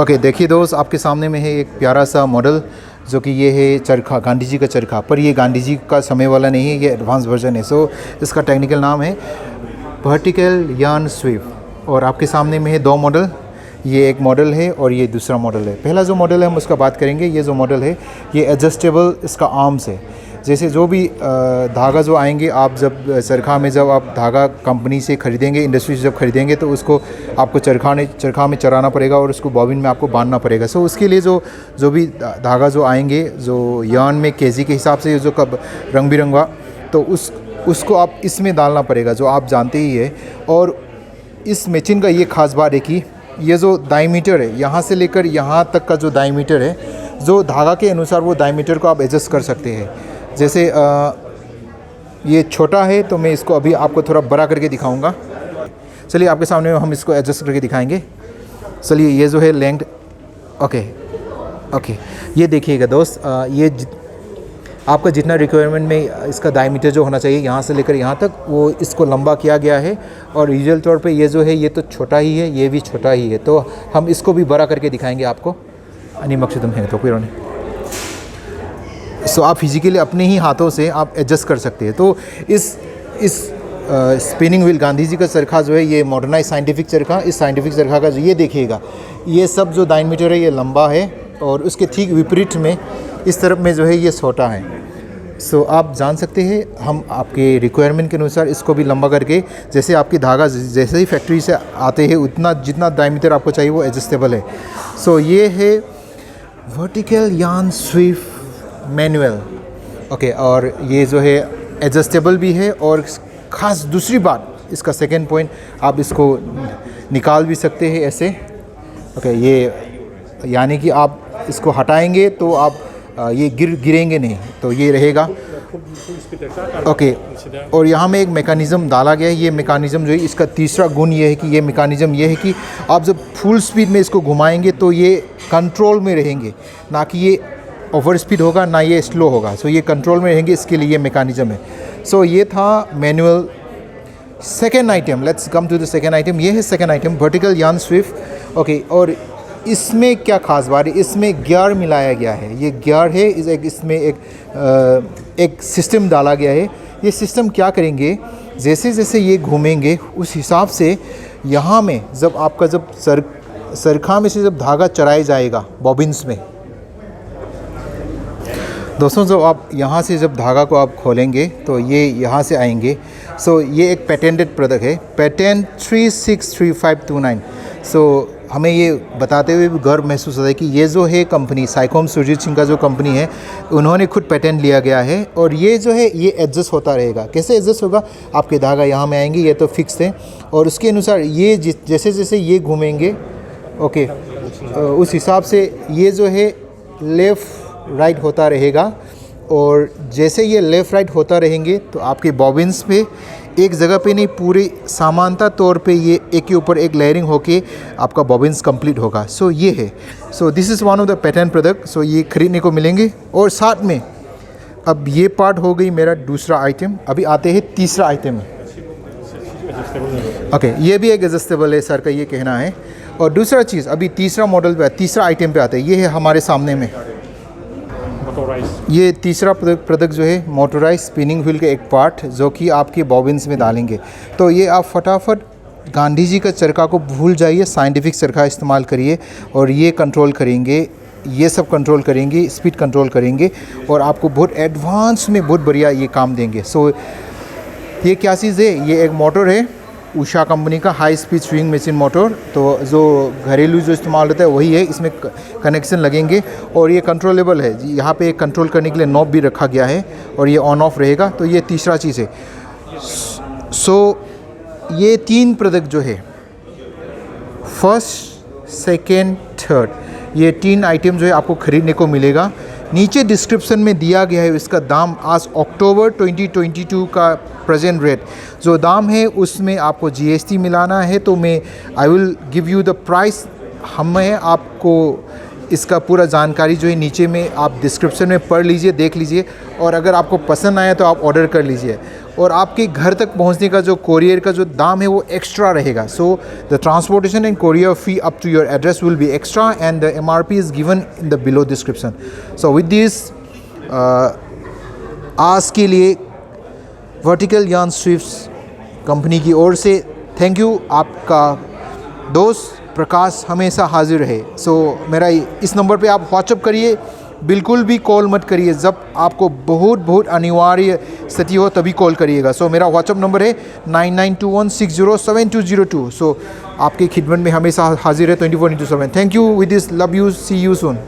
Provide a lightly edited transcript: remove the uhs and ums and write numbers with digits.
Okay, देखिए दोस्त, आपके सामने में है एक प्यारा सा मॉडल जो कि ये है चरखा, गांधी जी का चरखा। पर ये गांधी जी का समय वाला नहीं है, ये एडवांस वर्जन है। सो इसका टेक्निकल नाम है वर्टिकल यार्न स्वीप। और आपके सामने में है दो मॉडल, ये एक मॉडल है और ये दूसरा मॉडल है। पहला जो मॉडल है हम उसका बात करेंगे। ये जो मॉडल है ये एडजस्टेबल इसका आर्म्स है। जैसे जो भी धागा जो आएंगे, आप जब चरखा में जब आप धागा कंपनी से ख़रीदेंगे, इंडस्ट्री से जब ख़रीदेंगे, तो उसको आपको चरखा में चराना पड़ेगा और उसको बॉबिन में आपको बांधना पड़ेगा। सो उसके लिए जो भी धागा जो आएंगे, जो यार्न में केजी के हिसाब से जो कब रंग बिरंगा, तो उसको आप इसमें डालना पड़ेगा, जो आप जानते ही है। और इस मशीन का ये ख़ास बात है कि ये जो डायमीटर है, यहाँ से लेकर यहाँ तक का जो डायमीटर है, जो धागा के अनुसार वो डायमीटर को आप एडजस्ट कर सकते हैं। जैसे ये छोटा है तो मैं इसको अभी आपको थोड़ा बड़ा करके दिखाऊंगा। चलिए आपके सामने हम इसको एडजस्ट करके दिखाएंगे। चलिए ये जो है लेंथ, ओके, ये देखिएगा दोस्त, ये आपका जितना रिक्वायरमेंट में इसका डायमीटर जो होना चाहिए यहाँ से लेकर यहाँ तक, वो इसको लंबा किया गया है। और यूजुअल तौर पे ये जो है ये तो छोटा ही है, ये भी छोटा ही है, तो हम इसको भी बड़ा करके दिखाएंगे आपको। अनि मकसदम है तो कोई नहीं। सो आप फिजिकली अपने ही हाथों से आप एडजस्ट कर सकते हैं। तो इस स्पिनिंग व्हील गांधी जी का चरखा जो है, ये मॉडर्नाइज साइंटिफिक चरखा, इस साइंटिफिक चरखा का जो ये देखिएगा, ये सब जो डायमीटर है ये लंबा है और उसके ठीक विपरीत में इस तरफ में जो है ये छोटा है। सो आप जान सकते हैं, हम आपके रिक्वायरमेंट के अनुसार इसको भी लंबा करके, जैसे आपकी धागा जैसे ही फैक्ट्री से आते हैं उतना जितना डायमीटर आपको चाहिए वो एडजस्टेबल है। सो ये है vertical yarn sweep manual, okay. और ये जो है एडजस्टेबल भी है। और ख़ास दूसरी बात, इसका सेकंड पॉइंट, आप इसको निकाल भी सकते हैं ऐसे, ओके। ये यानी कि आप इसको हटाएंगे तो आप ये गिरेंगे नहीं, तो ये रहेगा, ओके। और यहाँ में एक मेकानिज़म डाला गया है। ये मेकानिज़म जो है, इसका तीसरा गुण ये है कि ये मेकानिज़म ये है कि आप जब फुल स्पीड में इसको घुमाएंगे तो ये कंट्रोल में रहेंगे, ना कि ये ओवर स्पीड होगा ना ये स्लो होगा। सो ये कंट्रोल में रहेंगे, इसके लिए ये मेकानिज़म है। सो ये था manual. Second item, let's come to the second item. ये है second item, vertical yarn sweep, okay. और इसमें क्या खास बात है, इसमें गियर मिलाया गया है। ये गियर है, इसमें एक सिस्टम डाला गया है। ये सिस्टम क्या करेंगे, जैसे जैसे ये घूमेंगे उस हिसाब से यहाँ में जब आपका जब चरखा में से जब धागा चराया जाएगा बॉबिन्स में, दोस्तों, जब आप यहाँ से जब धागा को आप खोलेंगे तो ये यहाँ से आएंगे। सो ये एक पेटेंटेड प्रोडक्ट है, पेटेंट 363529। सो हमें ये बताते हुए भी गर्व महसूस होता है कि ये जो है कंपनी, साइकोम सुरजीत सिंह का जो कंपनी है, उन्होंने खुद पेटेंट लिया गया है। और ये जो है ये एडजस्ट होता रहेगा। कैसे एडजस्ट होगा, आपके धागा यहाँ में आएंगे, ये तो फिक्स है, और उसके अनुसार ये जैसे जैसे ये घूमेंगे, ओके, उस हिसाब से ये जो है लेफ़्ट राइट होता रहेगा। और जैसे ये लेफ़्ट राइट होता रहेंगे तो आपके बॉबिन्स पे एक जगह पे नहीं, पूरे समानता तौर पे ये एक के ऊपर एक लेयरिंग होके आपका बॉबिन्स कंप्लीट होगा। सो ये है, so this is one of the patent product. So ये खरीदने को मिलेंगे। और साथ में अब ये पार्ट हो गई मेरा दूसरा आइटम। अभी आते हैं तीसरा आइटम, ओके। ये भी एक एडजस्टेबल है सर का ये कहना है। और दूसरा चीज़, अभी तीसरा मॉडल पे, तीसरा आइटम पे आते हैं। ये है हमारे सामने में, ये तीसरा प्रोडक्ट जो है मोटराइज स्पिनिंग व्हील का एक पार्ट, जो कि आपके बॉबिन्स में डालेंगे। तो ये आप फटाफट गांधी जी का चरखा को भूल जाइए, साइंटिफिक चरखा इस्तेमाल करिए और ये कंट्रोल करेंगे, ये सब कंट्रोल करेंगे, स्पीड कंट्रोल करेंगे और आपको बहुत एडवांस में बहुत बढ़िया ये काम देंगे। सो ये क्या चीज़ है, ये एक मोटर है, उषा कंपनी का high speed swing machine motor. तो जो घरेलू जो इस्तेमाल होता है वही है, इसमें कनेक्शन लगेंगे और ये कंट्रोलेबल है। यहाँ पे कंट्रोल करने के लिए नॉब भी रखा गया है और ये ऑन ऑफ रहेगा। तो ये तीसरा चीज़ है। सो ये तीन प्रोडक्ट जो है, फर्स्ट, सेकेंड, थर्ड, ये तीन आइटम जो है आपको ख़रीदने को मिलेगा। नीचे डिस्क्रिप्शन में दिया गया है इसका दाम। आज अक्टूबर 2022 का प्रेजेंट रेट जो दाम है उसमें आपको जीएसटी मिलाना है। तो मैं I will give you the price. हमें आपको इसका पूरा जानकारी जो है नीचे में आप डिस्क्रिप्शन में पढ़ लीजिए, देख लीजिए और अगर आपको पसंद आया तो आप ऑर्डर कर लीजिए। और आपके घर तक पहुंचने का जो कोरियर का जो दाम है वो एक्स्ट्रा रहेगा. So the transportation and courier fee up to your address will be extra and the MRP is given in the below description. So with this आज के लिए वर्टिकल यार्न स्विफ्ट्स कंपनी की ओर से थैंक यू. आपका दोस्त प्रकाश हमेशा हाजिर है. सो मेरा इस नंबर पे आप व्हाट्सअप करिए, बिल्कुल भी कॉल मत करिए. जब आपको बहुत अनिवार्य स्थिति हो तभी कॉल करिएगा. सो मेरा व्हाट्सअप नंबर है 9921607202. सो आपकी खिदमत में हमेशा हाजिर है 24/7. Thank you. With this love you, see you soon.